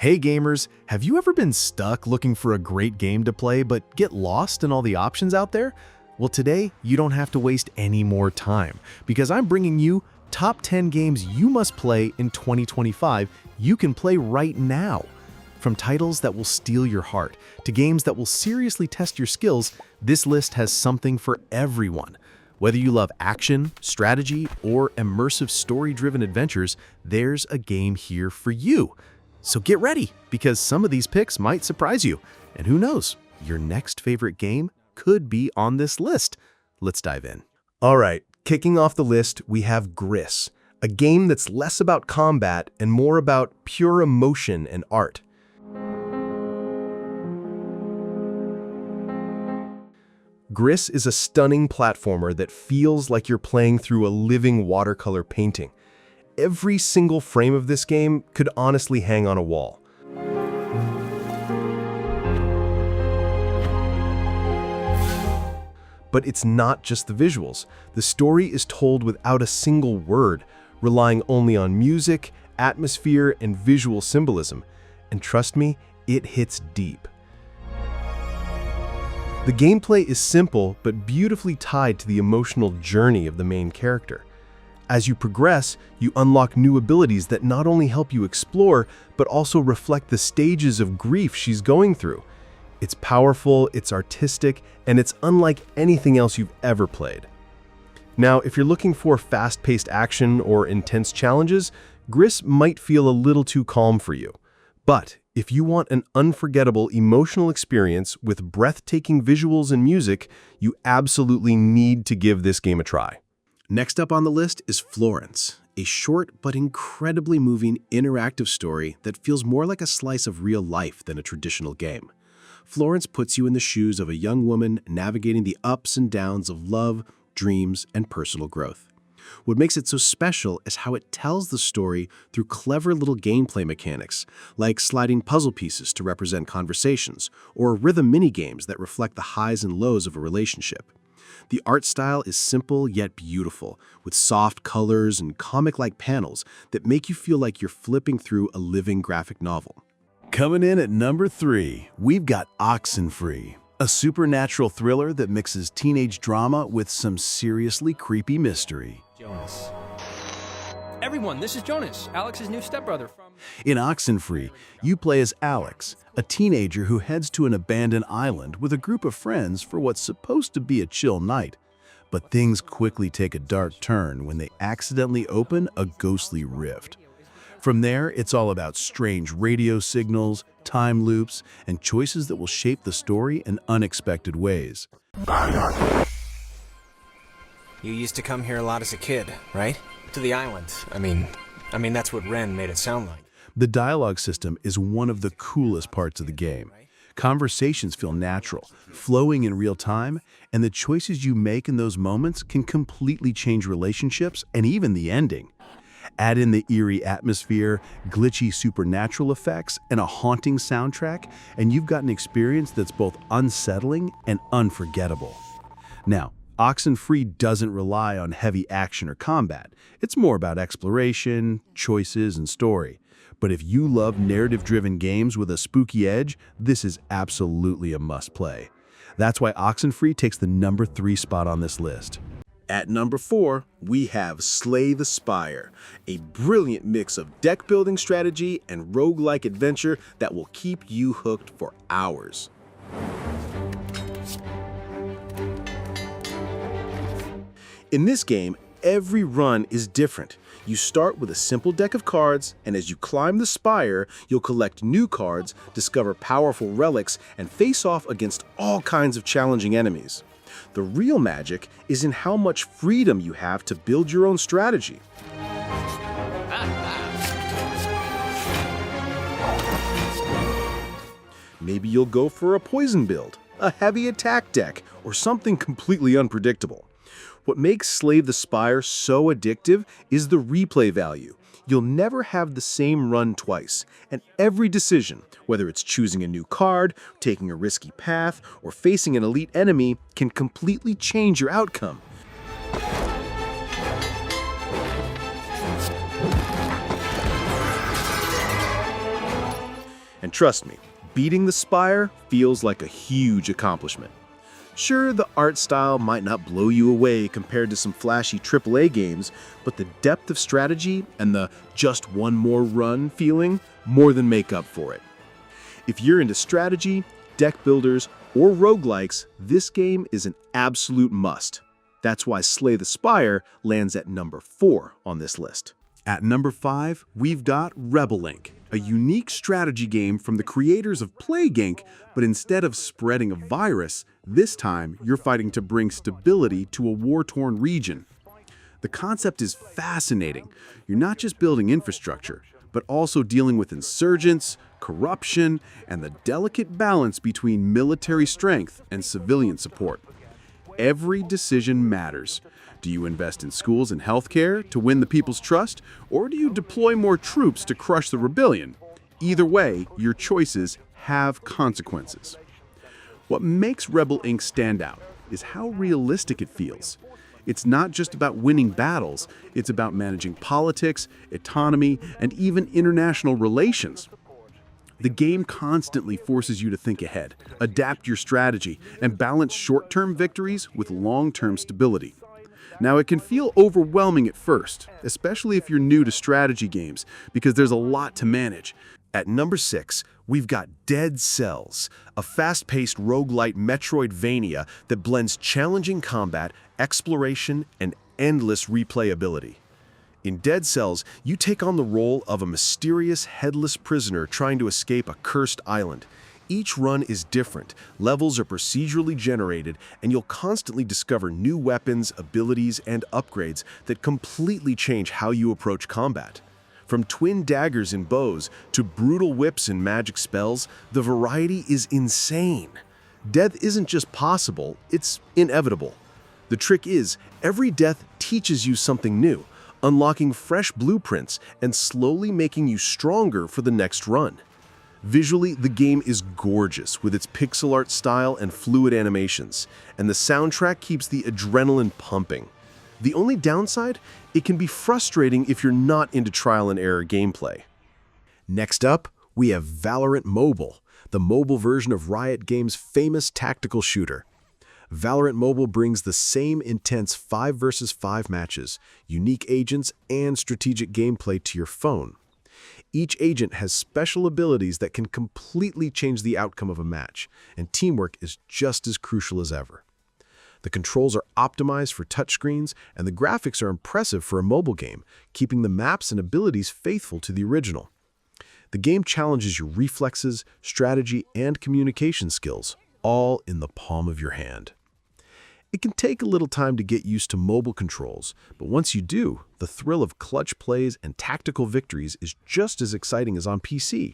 Hey gamers, have you ever been stuck looking for a great game to play but get lost in all the options out there? Well, today you don't have to waste any more time because I'm bringing you top 10 games you must play in 2025 you can play right now. From titles that will steal your heart to games that will seriously test your skills, this list has something for everyone. Whether you love action, strategy, or immersive story-driven adventures, there's a game here for you. So get ready, because some of these picks might surprise you. And who knows, your next favorite game could be on this list. Let's dive in. All right, kicking off the list, we have Gris, a game that's less about combat and more about pure emotion and art. Gris is a stunning platformer that feels like you're playing through a living watercolor painting. Every single frame of this game could honestly hang on a wall. But it's not just the visuals. The story is told without a single word, relying only on music, atmosphere, and visual symbolism. And trust me, it hits deep. The gameplay is simple, but beautifully tied to the emotional journey of the main character. As you progress, you unlock new abilities that not only help you explore, but also reflect the stages of grief she's going through. It's powerful, it's artistic, and it's unlike anything else you've ever played. Now, if you're looking for fast-paced action or intense challenges, Gris might feel a little too calm for you. But if you want an unforgettable emotional experience with breathtaking visuals and music, you absolutely need to give this game a try. Next up on the list is Florence, a short but incredibly moving interactive story that feels more like a slice of real life than a traditional game. Florence puts you in the shoes of a young woman navigating the ups and downs of love, dreams, and personal growth. What makes it so special is how it tells the story through clever little gameplay mechanics, like sliding puzzle pieces to represent conversations, or rhythm mini-games that reflect the highs and lows of a relationship. The art style is simple yet beautiful, with soft colors and comic-like panels that make you feel like you're flipping through a living graphic novel. Coming in at number 3, we've got Oxenfree, a supernatural thriller that mixes teenage drama with some seriously creepy mystery. Jonas. Everyone, this is Jonas, Alex's new stepbrother from... In Oxenfree, you play as Alex, a teenager who heads to an abandoned island with a group of friends for what's supposed to be a chill night. But things quickly take a dark turn when they accidentally open a ghostly rift. From there, it's all about strange radio signals, time loops, and choices that will shape the story in unexpected ways. You used to come here a lot as a kid, right? To the island. I mean, that's what Ren made it sound like. The dialogue system is one of the coolest parts of the game. Conversations feel natural, flowing in real time, and the choices you make in those moments can completely change relationships and even the ending. Add in the eerie atmosphere, glitchy supernatural effects, and a haunting soundtrack, and you've got an experience that's both unsettling and unforgettable. Now, Oxenfree doesn't rely on heavy action or combat. It's more about exploration, choices, and story. But if you love narrative-driven games with a spooky edge, this is absolutely a must-play. That's why Oxenfree takes the number 3 spot on this list. At number 4, we have Slay the Spire, a brilliant mix of deck-building strategy and roguelike adventure that will keep you hooked for hours. In this game, every run is different. You start with a simple deck of cards, and as you climb the spire, you'll collect new cards, discover powerful relics, and face off against all kinds of challenging enemies. The real magic is in how much freedom you have to build your own strategy. Maybe you'll go for a poison build, a heavy attack deck, or something completely unpredictable. What makes Slay the Spire so addictive is the replay value. You'll never have the same run twice, and every decision, whether it's choosing a new card, taking a risky path, or facing an elite enemy, can completely change your outcome. And trust me, beating the Spire feels like a huge accomplishment. Sure, the art style might not blow you away compared to some flashy AAA games, but the depth of strategy and the just one more run feeling more than make up for it. If you're into strategy, deck builders, or roguelikes, this game is an absolute must. That's why Slay the Spire lands at number 4 on this list. At number 5, we've got Rebel Inc., a unique strategy game from the creators of Plague Inc., but instead of spreading a virus, this time you're fighting to bring stability to a war-torn region. The concept is fascinating. You're not just building infrastructure, but also dealing with insurgents, corruption, and the delicate balance between military strength and civilian support. Every decision matters. Do you invest in schools and healthcare to win the people's trust, or do you deploy more troops to crush the rebellion? Either way, your choices have consequences. What makes Rebel Inc. stand out is how realistic it feels. It's not just about winning battles, it's about managing politics, autonomy, and even international relations. The game constantly forces you to think ahead, adapt your strategy, and balance short-term victories with long-term stability. Now, it can feel overwhelming at first, especially if you're new to strategy games, because there's a lot to manage. At number 6, we've got Dead Cells, a fast-paced roguelite Metroidvania that blends challenging combat, exploration, and endless replayability. In Dead Cells, you take on the role of a mysterious, headless prisoner trying to escape a cursed island. Each run is different, levels are procedurally generated, and you'll constantly discover new weapons, abilities, and upgrades that completely change how you approach combat. From twin daggers and bows to brutal whips and magic spells, the variety is insane. Death isn't just possible, it's inevitable. The trick is, every death teaches you something new, unlocking fresh blueprints and slowly making you stronger for the next run. Visually, the game is gorgeous with its pixel art style and fluid animations, and the soundtrack keeps the adrenaline pumping. The only downside? It can be frustrating if you're not into trial and error gameplay. Next up, we have Valorant Mobile, the mobile version of Riot Games' famous tactical shooter. Valorant Mobile brings the same intense 5 versus 5 matches, unique agents, and strategic gameplay to your phone. Each agent has special abilities that can completely change the outcome of a match, and teamwork is just as crucial as ever. The controls are optimized for touchscreens, and the graphics are impressive for a mobile game, keeping the maps and abilities faithful to the original. The game challenges your reflexes, strategy, and communication skills, all in the palm of your hand. It can take a little time to get used to mobile controls, but once you do, the thrill of clutch plays and tactical victories is just as exciting as on PC.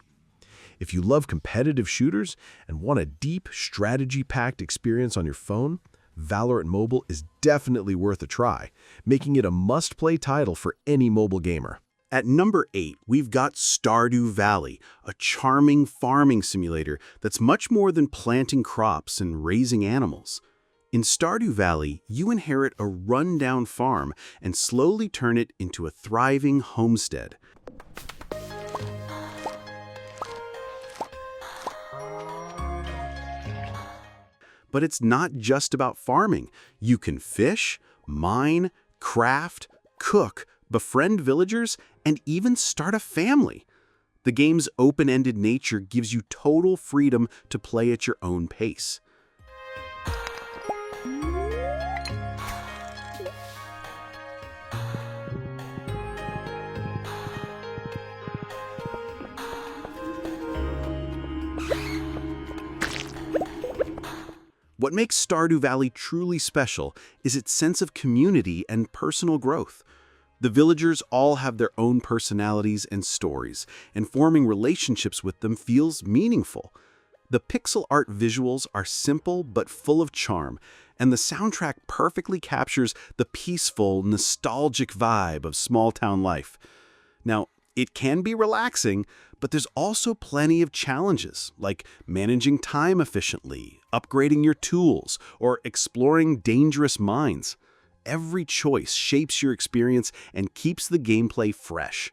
If you love competitive shooters and want a deep, strategy-packed experience on your phone, Valorant Mobile is definitely worth a try, making it a must-play title for any mobile gamer. At number 8, we've got Stardew Valley, a charming farming simulator that's much more than planting crops and raising animals. In Stardew Valley, you inherit a run-down farm and slowly turn it into a thriving homestead. But it's not just about farming. You can fish, mine, craft, cook, befriend villagers, and even start a family. The game's open-ended nature gives you total freedom to play at your own pace. What makes Stardew Valley truly special is its sense of community and personal growth. The villagers all have their own personalities and stories, and forming relationships with them feels meaningful. The pixel art visuals are simple but full of charm, and the soundtrack perfectly captures the peaceful, nostalgic vibe of small-town life. Now, it can be relaxing, but there's also plenty of challenges, like managing time efficiently, upgrading your tools, or exploring dangerous mines. Every choice shapes your experience and keeps the gameplay fresh.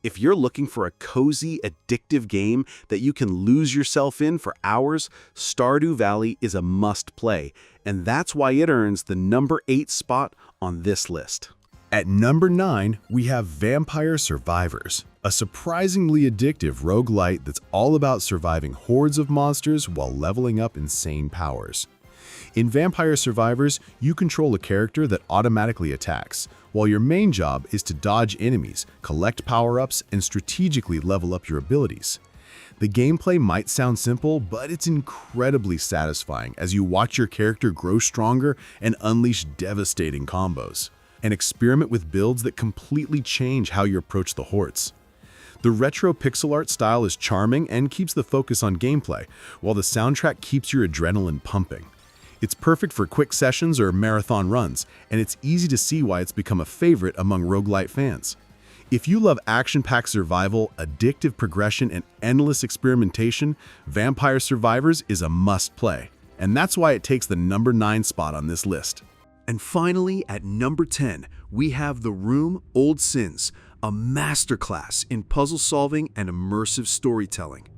If you're looking for a cozy, addictive game that you can lose yourself in for hours, Stardew Valley is a must-play, and that's why it earns the number 8 spot on this list. At number 9, we have Vampire Survivors, a surprisingly addictive roguelite that's all about surviving hordes of monsters while leveling up insane powers. In Vampire Survivors, you control a character that automatically attacks, while your main job is to dodge enemies, collect power-ups, and strategically level up your abilities. The gameplay might sound simple, but it's incredibly satisfying as you watch your character grow stronger and unleash devastating combos, and experiment with builds that completely change how you approach the hordes. The retro pixel art style is charming and keeps the focus on gameplay, while the soundtrack keeps your adrenaline pumping. It's perfect for quick sessions or marathon runs, and it's easy to see why it's become a favorite among roguelite fans. If you love action-packed survival, addictive progression, and endless experimentation, Vampire Survivors is a must-play, and that's why it takes the number 9 spot on this list. And finally, at number 10, we have The Room: Old Sins, a masterclass in puzzle solving and immersive storytelling.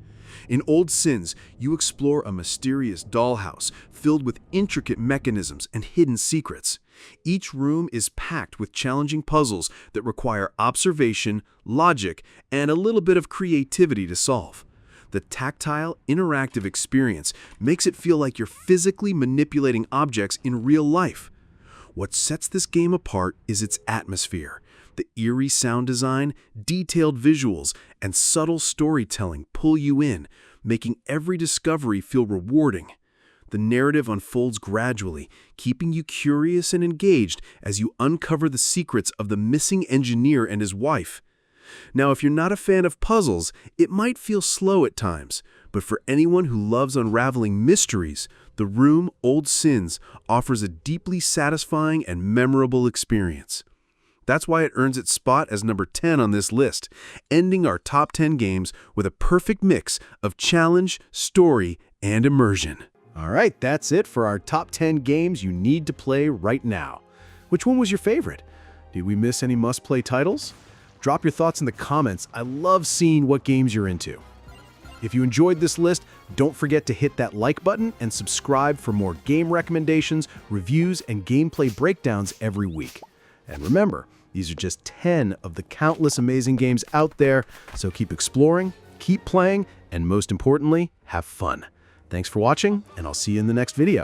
In Old Sins, you explore a mysterious dollhouse filled with intricate mechanisms and hidden secrets. Each room is packed with challenging puzzles that require observation, logic, and a little bit of creativity to solve. The tactile, interactive experience makes it feel like you're physically manipulating objects in real life. What sets this game apart is its atmosphere. The eerie sound design, detailed visuals, and subtle storytelling pull you in, making every discovery feel rewarding. The narrative unfolds gradually, keeping you curious and engaged as you uncover the secrets of the missing engineer and his wife. Now, if you're not a fan of puzzles, it might feel slow at times, but for anyone who loves unraveling mysteries, The Room: Old Sins offers a deeply satisfying and memorable experience. That's why it earns its spot as number 10 on this list, ending our top 10 games with a perfect mix of challenge, story, and immersion. All right, that's it for our top 10 games you need to play right now. Which one was your favorite? Did we miss any must-play titles? Drop your thoughts in the comments. I love seeing what games you're into. If you enjoyed this list, don't forget to hit that like button and subscribe for more game recommendations, reviews, and gameplay breakdowns every week. And remember, these are just 10 of the countless amazing games out there, so keep exploring, keep playing, and most importantly, have fun. Thanks for watching, and I'll see you in the next video.